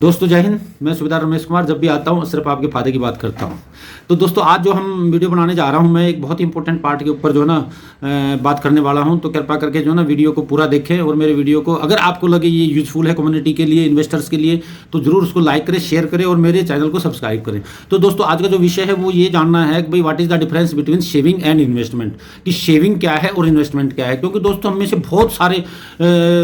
दोस्तों जय हिंद। मैं सुबेदार रमेश कुमार जब भी आता हूँ सिर्फ आपके फायदे की बात करता हूँ। तो दोस्तों आज जो हम वीडियो बनाने जा रहा हूँ, मैं एक बहुत ही इंपॉर्टेंट पार्ट के ऊपर जो है ना बात करने वाला हूँ। तो कृपा करके जो है ना वीडियो को पूरा देखें और मेरे वीडियो को अगर आपको लगे ये यूजफुल है कम्युनिटी के लिए, इन्वेस्टर्स के लिए, तो जरूर उसको लाइक करें, शेयर करें और मेरे चैनल को सब्सक्राइब करें। तो दोस्तों आज का जो विषय है वो ये जानना है कि भाई what is the difference between saving and investment, कि सेविंग क्या है और इन्वेस्टमेंट क्या है। क्योंकि दोस्तों हम में से बहुत सारे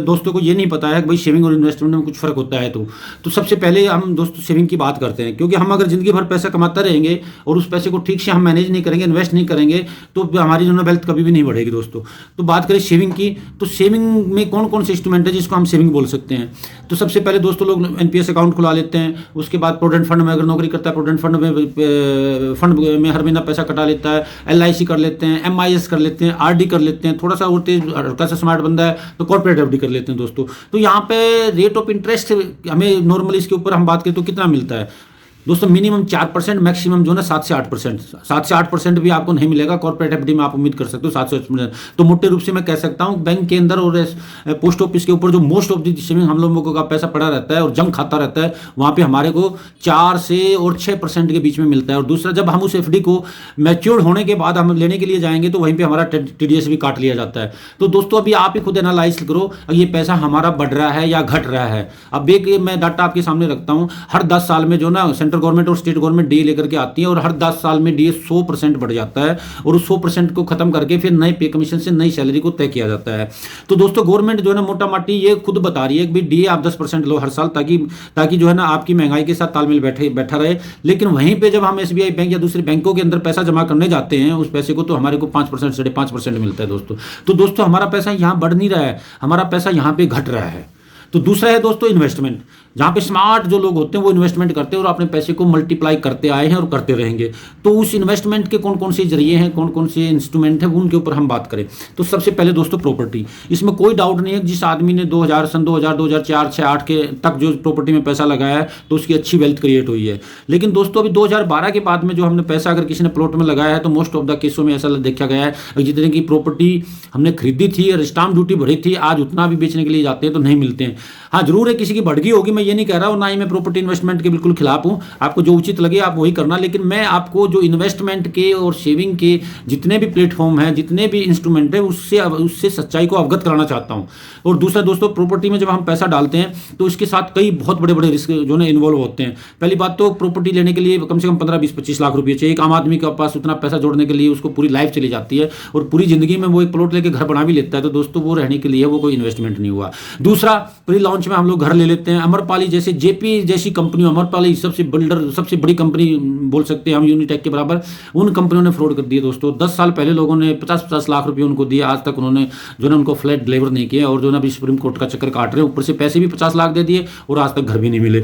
दोस्तों को ये नहीं पता है कि भाई सेविंग और इन्वेस्टमेंट में कुछ फर्क होता है। तो सबसे पहले हम दोस्तों सेविंग की बात करते हैं, क्योंकि हम अगर जिंदगी भर पैसा कमाते रहेंगे और उस पैसे को ठीक से हम मैनेज नहीं करेंगे, इन्वेस्ट नहीं करेंगे, तो हमारी जो है वेल्थ कभी भी नहीं बढ़ेगी दोस्तों। तो बात करें सेविंग की, तो सेविंग में कौन कौन से इंस्ट्रूमेंट है जिसको हम सेविंग बोल सकते हैं। तो सबसे पहले दोस्तों लोग एनपीएस अकाउंट खुला लेते हैं, उसके बाद प्रोविडेंट फंड में अगर नौकरी करता है प्रोविडेंट फंड में हर महीना पैसा कटा लेता है, एलआईसी कर लेते हैं, एमआईएस कर लेते हैं, आरडी कर लेते हैं, थोड़ा सा और तेज हल्का सा स्मार्ट बंदा है तो कॉर्पोरेट एफडी कर लेते हैं दोस्तों। तो यहाँ पे रेट ऑफ इंटरेस्ट हमें नॉर्मली इसके ऊपर हम बात करें तो कितना मिलता है दोस्तों, मिनिमम 4%, मैक्सिमम जो है ना 7 से 8%। 7 से 8% भी आपको नहीं मिलेगा, कॉर्पोरेट एफडी में आप उम्मीद कर सकते हो 7 से 8%। तो मोटे रूप से मैं कह सकता हूँ बैंक के अंदर और पोस्ट ऑफिस के ऊपर जो मोस्ट ऑफ द सेविंग हम लोगों का पैसा पड़ा रहता है और जंग खाता रहता है, वहाँ पे हमारे को 4 से और 6% के बीच में मिलता है। और दूसरा, जब हम उस एफडी को मैच्योर होने के बाद हम लेने के लिए जाएंगे तो वहीं पर हमारा टीडीएस भी काट लिया जाता है। तो दोस्तों अभी आप ही खुद एनालाइज करो, ये पैसा हमारा बढ़ रहा है या घट रहा है। अब एक मैं डाटा आपके सामने रखता हूँ, हर 10 साल में जो ना सेंट्रल गवर्नमेंट और स्टेट गवर्नमेंट डीए लेकर के आती है और हर 10 साल में डीए 100% बढ़ जाता है और उस 100% को खत्म करके फिर नए पे कमीशन से नई सैलरी को तय किया जाता है। तो दोस्तों गवर्नमेंट जो है ना मोटा माटी ये खुद बता रही है कि डीए आप 10% लो हर साल, ताकि जो है ना आपकी महंगाई के साथ तालमेल बैठा रहे। लेकिन वहीं पे जब हम एसबीआई बैंक या दूसरे बैंकों के अंदर पैसा जमा करने जाते हैं उस पैसे को, तो हमारे को 5% 5.5% मिलता है दोस्तों। तो दोस्तों हमारा पैसा यहाँ बढ़ नहीं रहा है, हमारा पैसा यहाँ पे घट रहा है। तो दूसरा है दोस्तों इन्वेस्टमेंट, जहाँ पे स्मार्ट जो लोग होते हैं वो इन्वेस्टमेंट करते हैं और अपने पैसे को मल्टीप्लाई करते आए हैं और करते रहेंगे। तो उस इन्वेस्टमेंट के कौन कौन से जरिए हैं, कौन कौन से इंस्ट्रूमेंट हैं, उनके ऊपर हम बात करें तो सबसे पहले दोस्तों प्रॉपर्टी। इसमें कोई डाउट नहीं है जिस आदमी ने 2000 सन 2000 2004 6 8 के तक जो प्रॉपर्टी में पैसा लगाया है तो उसकी अच्छी वेल्थ क्रिएट हुई है। लेकिन दोस्तों अभी 2012 के बाद में जो हमने पैसा अगर किसी ने प्लॉट में लगाया है तो मोस्ट ऑफ द केसों में ऐसा देखा गया है जितने की प्रॉपर्टी हमने खरीदी थी और स्टाम्प ड्यूटी भरी थी, आज उतना भी बेचने के लिए जाते हैं तो नहीं मिलते हैं। हाँ जरूर है किसी की बढ़ गई होगी, मैं ये नहीं कह रहा हूँ, ना ही मैं प्रॉपर्टी इन्वेस्टमेंट के बिल्कुल खिलाफ हूँ। आपको जो उचित लगे आप वही करना, लेकिन मैं आपको जो इन्वेस्टमेंट के और सेविंग के जितने भी प्लेटफॉर्म हैं, जितने भी इंस्ट्रूमेंट है, उससे सच्चाई को अवगत कराना चाहता हूँ। और दूसरा दोस्तों, प्रॉपर्टी में जब हम पैसा डालते हैं तो इसके साथ कई बहुत बड़े बड़े रिस्क जो है इन्वॉल्व होते हैं। पहली बात तो प्रॉपर्टी लेने के लिए कम से कम 15-20-25 लाख रुपये चाहिए। एक आम आदमी के पास उतना पैसा जोड़ने के लिए उसको पूरी लाइफ चली जाती है और पूरी जिंदगी में वो एक प्लॉट लेके घर बना भी लेता है, तो दोस्तों वो रहने के लिए वो कोई इन्वेस्टमेंट नहीं हुआ। दूसरा, प्री लॉन्च में हम लोग घर ले लेते हैं। अमरपाली जैसे जेपी जैसी कंपनी, अमरपाली सबसे सबसे बड़ी कंपनी बोल सकते हैं हम यूनिटेक के बराबर, उन कंपनियों ने फ्रॉड कर दिए दोस्तों। 10 साल पहले लोगों ने 50-50 लाख रुपए उनको दिए, आज तक उन्होंने जो है उनको फ्लैट डिलीवर नहीं किया और जो है अभी सुप्रीम कोर्ट का चक्कर काट रहे हैं, ऊपर से पैसे भी 50 लाख दे दिए और आज तक घर भी नहीं मिले।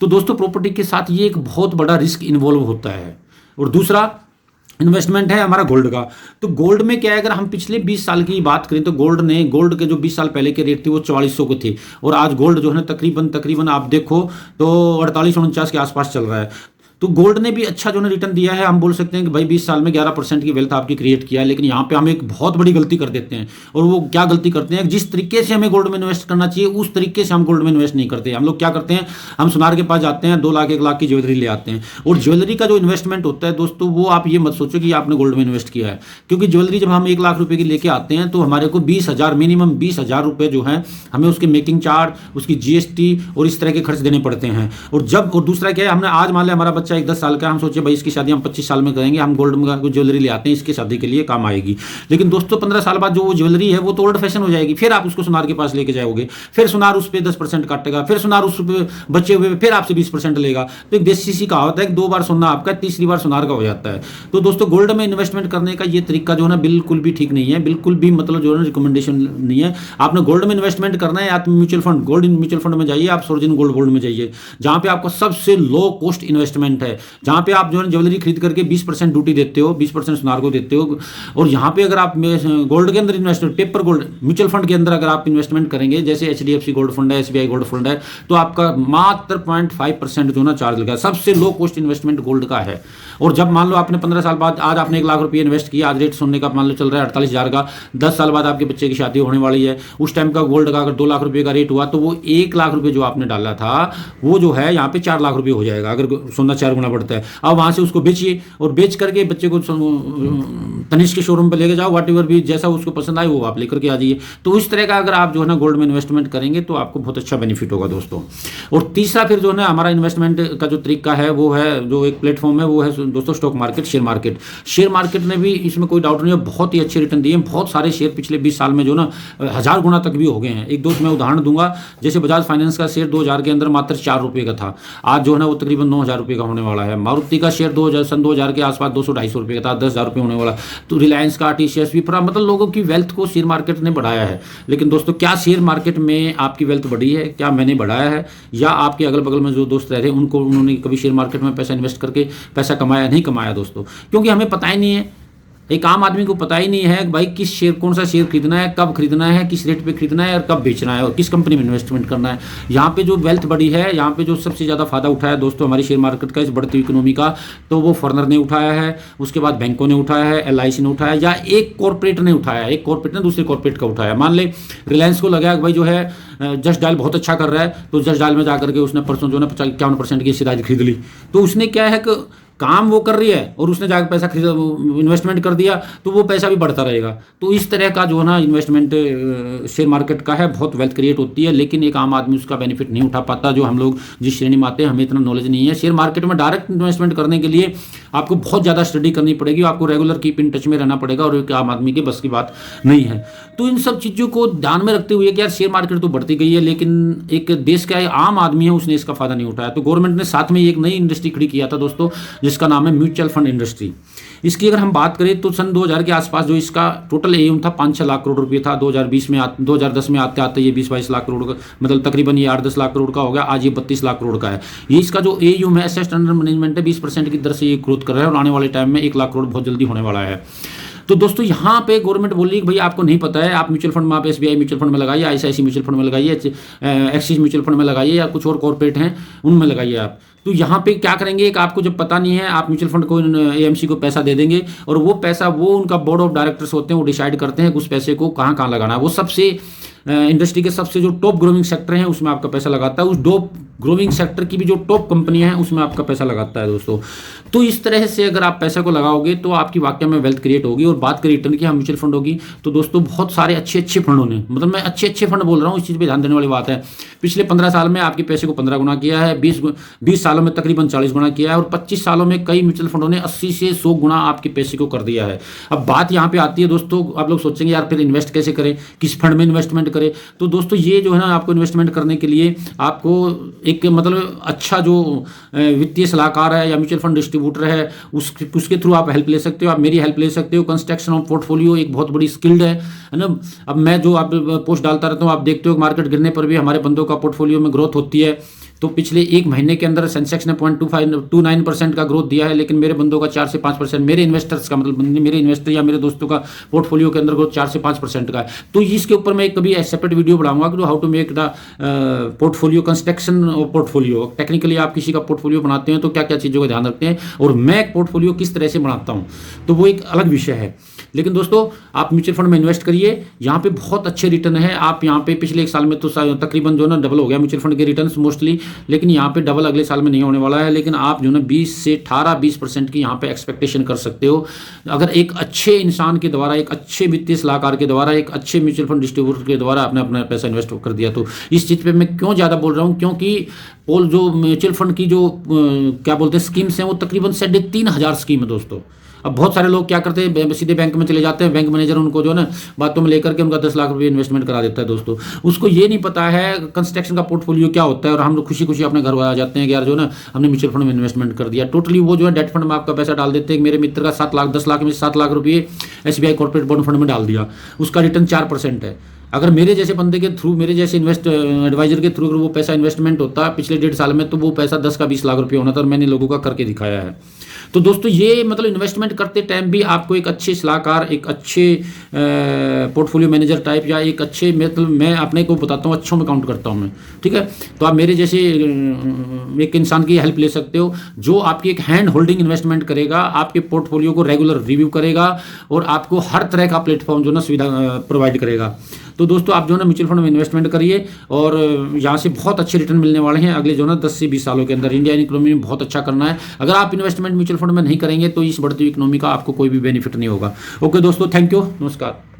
तो दोस्तों प्रॉपर्टी के साथ ये एक बहुत बड़ा रिस्क इन्वॉल्व होता है। और दूसरा इन्वेस्टमेंट है हमारा गोल्ड का। तो गोल्ड में क्या है, अगर हम पिछले 20 साल की बात करें तो गोल्ड के जो 20 साल पहले के रेट थे वो 4400 के थे और आज गोल्ड जो है ना तकरीबन आप देखो तो 48-49 के आसपास चल रहा है। तो गोल्ड ने भी अच्छा जो है रिटर्न दिया है। हम बोल सकते हैं कि भाई 20 साल में 11% की वेल्थ आपकी क्रिएट किया है। लेकिन यहाँ पे हम एक बहुत बड़ी गलती कर देते हैं, और वो क्या गलती करते हैं, जिस तरीके से हमें गोल्ड में इन्वेस्ट करना चाहिए उस तरीके से हम गोल्ड में इन्वेस्ट नहीं करते। हम लोग क्या करते हैं, हम सुनार के पास जाते हैं, 2 लाख 1 लाख की ज्वेलरी ले आते हैं, और ज्वेलरी का जो इन्वेस्टमेंट होता है दोस्तों वो आप ये मत सोचो कि आपने गोल्ड में इन्वेस्ट किया है। क्योंकि ज्वेलरी जब हम 1 लाख रुपये की लेके आते हैं तो हमारे को 20,000 मिनिमम 20,000 रुपये जो है हमें उसके मेकिंग चार्ज, उसकी जीएसटी और इस तरह के खर्च देने पड़ते हैं। और दूसरा क्या है, हमने आज मान लिया हमारा बच्चा 10 साल का, हम सोचे भाई इसकी शादी हम 25 साल में करेंगे, हम गोल्ड में ज्वेलरी ले आते हैं, इसकी शादी के लिए काम आएगी। लेकिन दोस्तों 15 साल बाद जो वो ज्वेलरी है वो तो ओल्ड फैशन हो जाएगी, फिर आप उसको सुनार के पास लेके जाओगे, फिर सुनार उस पर 10% काटेगा, फिर सुनार उस पर बचे हुए फिर आपसे 20% लेगा। तो एक देसी सी कहावत है कि 2 बार सोना आपका, तीसरी बार सुनार का हो जाता है। तो दोस्तों गोल्ड में इन्वेस्टमेंट करने का ये तरीका जो है ना बिल्कुल भी ठीक नहीं है, बिल्कुल भी मतलब जो है रिकमेंडेशन नहीं है। आपने गोल्ड में इन्वेस्टमेंट करना है, आप गोल्ड म्यूचुअल फंड में जाइए, आप सोर्जिन गोल्ड में जाइए, जहां पे आपको सबसे लो कॉस्ट इन्वेस्टमेंट सेगमेंट है, जहाँ पे आप जो है ज्वेलरी खरीद करके 20% ड्यूटी देते हो, 20% सुनार को देते हो। और यहाँ पे अगर आप गोल्ड के अंदर investment, paper gold mutual fund के अंदर अगर आप इन्वेस्टमेंट करेंगे, जैसे HDFC गोल्ड फंड है, SBI गोल्ड फंड है, तो आपका मात्र 0.5% जो ना चार्ज लगा। सबसे लो कॉस्ट इन्वेस्टमेंट गोल्ड का है। और जब मान लो आपने 15 साल बाद, आज आपने 1 लाख रुपये इन्वेस्ट किया, आज रेट सुनने का मान लो चल रहा है 48,000 का, 10 साल बाद आपके बच्चे की शादी होने वाली है, उस टाइम का गोल्ड का अगर 2 लाख रुपये का रेट हुआ, तो वो 1 लाख रुपये जो आपने डाला था वो जो है यहाँ पे 4 लाख रुपये हो जाएगा, अगर सोना 4 गुना बढ़ता है। अब वहाँ से उसको बेचिए और बेच करके बच्चे को तनिष्क के शोरूम पे लेके जाओ, वट एवर भी जैसा उसको पसंद आए वो आप लेकर के आ जाइए। तो इस तरह का अगर आप जो है ना गोल्ड में इन्वेस्टमेंट करेंगे तो आपको बहुत अच्छा बेनिफिट होगा दोस्तों। और तीसरा फिर जो है ना हमारा इन्वेस्टमेंट का जो तरीका है वो है, जो एक प्लेटफॉर्म है वो है दोस्तों stock market, share market. Share market ने भी, इसमें कोई डाउट नहीं है, बहुत ही अच्छे रिटर्न दिए। बहुत सारे शेयर पिछले 20 साल में जो ना 1000 गुना तक भी हो गए हैं। एक दो मैं उदाहरण दूंगा, जैसे बजाज फाइनेंस का शेयर 2000 के अंदर मात्र 4 रुपये का था, आज जो है ना वो तकरीबन 9000 रुपये का होने वाला है। मारुति का शेयर 2000 के आसपास 200-250 रुपये का था, 10,000 रुपये होने वाला। तो रिलायंस का, TCS, विप्रा, मतलब लोगों की वेल्थ को शेयर मार्केट ने बढ़ाया है। लेकिन दोस्तों क्या शेयर मार्केट में आपकी वेल्थ बढ़ी है? क्या मैंने बढ़ाया है? या आपके अगल बगल में जो दोस्त रह रहे हैं उन्होंने कभी शेयर मार्केट में पैसा इन्वेस्ट करके पैसा कमाया? नहीं कमाया दोस्तों, क्योंकि हमें पता ही नहीं है। एक आम आदमी को पता ही नहीं है भाई किस शेयर, कौन सा शेयर खरीदना है, कब खरीदना है, किस रेट पे खरीदना है और कब बेचना है और किस कंपनी में इन्वेस्टमेंट करना है। यहाँ पे जो वेल्थ बढ़ी है, यहाँ पे जो सबसे ज़्यादा फायदा उठाया दोस्तों हमारी शेयर मार्केट का, इस बढ़ती इकोनॉमी का, तो वो फॉरेनर ने उठाया है, उसके बाद बैंकों ने उठाया है, LIC ने उठाया, या एक कॉर्पोरेट ने उठाया। एक कॉर्पोरेट ने दूसरे कॉर्पोरेट का उठाया। मान ले रिलायंस को लगा भाई जो है जस्ट डायल बहुत अच्छा कर रहा है, तो जस्ट डायल में जाकर के उसने परसों जो है 51% की शेयर खरीद ली। तो उसने क्या है कि काम वो कर रही है और उसने जाकर पैसा इन्वेस्टमेंट कर दिया, तो वो पैसा भी बढ़ता रहेगा। तो इस तरह का जो है ना इन्वेस्टमेंट शेयर मार्केट का है, बहुत वेल्थ क्रिएट होती है, लेकिन एक आम आदमी उसका बेनिफिट नहीं उठा पाता। जो हम लोग जिस श्रेणी में आते हैं, हमें इतना नॉलेज नहीं है। शेयर मार्केट में डायरेक्ट इन्वेस्टमेंट करने के लिए आपको बहुत ज़्यादा स्टडी करनी पड़ेगी, आपको रेगुलर कीप इन टच में रहना पड़ेगा, और एक आम आदमी के बस की बात नहीं है। तो इन सब चीज़ों को ध्यान में रखते हुए कि यार शेयर मार्केट तो बढ़ती गई है, लेकिन एक देश का आम आदमी है उसने इसका फायदा नहीं उठाया। तो गवर्नमेंट ने साथ में एक नई इंडस्ट्री खड़ी किया था दोस्तों, जिसका नाम है म्यूचुअल फंड इंडस्ट्री। इसकी अगर हम बात करें तो सन 2000 के आसपास जो इसका टोटल एम था 5-6 लाख करोड़ रुपये था। 2010 में आते आते ये 20-22 लाख करोड़ का, मतलब तकरीबन ये 8-10 लाख करोड़ का हो गया। आज ये 32 लाख करोड़ का है। ये इसका जो एम है, एसेट अंडर मैनेजमेंट है, 20% की दर से ये ग्रोथ कर रहा है, और आने वाले टाइम में 1 लाख करोड़ बहुत जल्दी होने वाला है। तो दोस्तों यहाँ पे गवर्नमेंट बोल रही है कि भाई आपको नहीं पता है, आप म्यूचुअल फंड में, आप SBI म्यूचुअल फंड में लगाइए, ICICI म्यूचुअल फंड में लगाइए, एक्सिस म्यूचुअल फंड में लगाइए, या कुछ और कॉर्पोरेट हैं उनमें लगाइए आप। तो यहाँ पे क्या करेंगे कि आपको जब पता नहीं है, आप म्यूचुअल फंड को, AMC को पैसा दे देंगे, और वो पैसा वो उनका बोर्ड ऑफ डायरेक्टर्स होते हैं, वो डिसाइड करते हैं कि उस पैसे को कहाँ कहाँ लगाना है। वो सबसे इंडस्ट्री के सबसे जो टॉप ग्रोइंग सेक्टर हैं उसमें आपका पैसा लगाता है। उस टॉप ग्रोइंग सेक्टर की भी जो टॉप कंपनियां हैं उसमें आपका पैसा लगाता है दोस्तों। तो इस तरह से अगर आप पैसा को लगाओगे तो आपकी वाकई में वेल्थ क्रिएट होगी। और बात करें रिटर्न की, हम म्यूचुअल फंड होगी, तो दोस्तों बहुत सारे अच्छे फंडों ने, मतलब मैं अच्छे फंड बोल रहा हूँ, इस चीज़ पर ध्यान देने वाली बात है, पिछले 15 साल में आपके पैसे को 15 गुना किया है, 20 सालों में तकरीबन 40 गुना किया है, और 25 सालों में कई म्यूचुअल फंडों ने 80 से 100 गुना आपके पैसे को कर दिया है। अब बात यहाँ पे आती है दोस्तों, आप लोग सोचेंगे यार फिर इन्वेस्ट कैसे करें, किस फंड में इन्वेस्टमेंट करें। तो दोस्तों ये जो है ना, आपको इन्वेस्टमेंट करने के लिए आपको एक मतलब अच्छा जो वित्तीय सलाहकार है या म्यूचुअल फंड डिस्ट्रीब्यूटर है, उसके थ्रू आप हेल्प ले सकते हो। आप मेरी हेल्प ले सकते हो। कंस्ट्रक्शन ऑफ पोर्टफोलियो एक बहुत बड़ी स्किल्ड है ना। अब मैं जो आप पोस्ट डालता रहता हूँ, आप देखते हो मार्केट गिरने पर भी हमारे बंदों का पोर्टफोलियो में ग्रोथ होती है। तो पिछले एक महीने के अंदर सेंसेक्स ने 0.29% का ग्रोथ दिया है, लेकिन मेरे बंदों का 4 से 5%, मेरे इन्वेस्टर्स का, मतलब मेरे इन्वेस्टर या मेरे दोस्तों का पोर्टफोलियो के अंदर ग्रोथ 4 से 5% का है। तो इसके ऊपर मैं कभी सेपरेट वीडियो बनाऊंगा कि how to make the portfolio construction of portfolio. Technically आप किसी का पोर्टफोलियो बनाते हैं तो क्या क्या चीज़ों का ध्यान रखते हैं, और मैं एक पोर्टफोलियो किस तरह से बनाता हूँ, तो वो एक अलग विषय है। लेकिन दोस्तों आप म्यूचुअल फंड में इन्वेस्ट करिए, यहाँ पे बहुत अच्छे रिटर्न है। आप यहाँ पे पिछले एक साल में तो तकरीबन जो ना डबल हो गया म्यूचुअल फंड के रिटर्न्स मोस्टली, लेकिन यहाँ पे डबल अगले साल में नहीं होने वाला है। लेकिन आप जो ना 20 से 18-20% की यहाँ पे एक्सपेक्टेशन कर सकते हो, अगर एक अच्छे इंसान के द्वारा, एक अच्छे वित्तीय सलाहकार के द्वारा, एक अच्छे म्यूचुअल फंड डिस्ट्रीब्यूटर के द्वारा आपने अपना पैसा इन्वेस्ट कर दिया। तो इस चीज़ पर मैं क्यों ज़्यादा बोल रहा हूँ, क्योंकि जो म्यूचुअल फंड की जो क्या बोलते हैं स्कीम्स हैं, वो तकरीबन 3,500 स्कीम है दोस्तों। अब बहुत सारे लोग क्या करते हैं, सीधे बैंक में चले जाते हैं, बैंक मैनेजर उनको जो है ना बातों में लेकर के उनका 10 लाख रुपये इन्वेस्टमेंट करा देता है दोस्तों। उसको ये नहीं पता है कंस्ट्रक्शन का पोर्टफोलियो क्या होता है, और हम लोग खुशी खुशी अपने घर आ जाते हैं कि यार जो ना हमने म्यूचुअल फंड में इन्वेस्टमेंट कर दिया। टोटली वो जो है डेट फंड में आपका पैसा डाल देते हैं। मेरे मित्र का 7 लाख 10 लाख में 7 लाख रुपये SBI कॉर्पोरेट बॉन्ड फंड में डाल दिया, उसका रिटर्न 4% है। अगर मेरे जैसे बंदे के थ्रू, मेरे जैसे एडवाइजर के थ्रू अगर वो पैसा इन्वेस्टमेंट होता पिछले 1.5 साल में, तो वो पैसा 10 का 20 लाख रुपये होना था, और मैंने लोगों का करके दिखाया है। तो दोस्तों ये मतलब इन्वेस्टमेंट करते टाइम भी आपको एक अच्छे सलाहकार, एक अच्छे पोर्टफोलियो मैनेजर टाइप, या एक अच्छे, मतलब मैं अपने को बताता हूँ अच्छों में काउंट करता हूँ मैं, ठीक है। तो आप मेरे जैसे एक इंसान की हेल्प ले सकते हो, जो आपकी एक हैंड होल्डिंग इन्वेस्टमेंट करेगा, आपके पोर्टफोलियो को रेगुलर रिव्यू करेगा, और आपको हर तरह का प्लेटफॉर्म जो ना सुविधा प्रोवाइड करेगा। तो दोस्तों आप जो ना म्यूचुअल फंड में इन्वेस्टमेंट करिए, और यहाँ से बहुत अच्छे रिटर्न मिलने वाले हैं अगले जो ना 10 से 20 सालों के अंदर। इंडियन इकोनॉमी में बहुत अच्छा करना है। अगर आप इन्वेस्टमेंट म्यूचुअल फंड में नहीं करेंगे तो इस बढ़ती हुई इकोनॉमी का आपको कोई भी बेनिफिट नहीं होगा। ओके दोस्तों, थैंक यू, नमस्कार।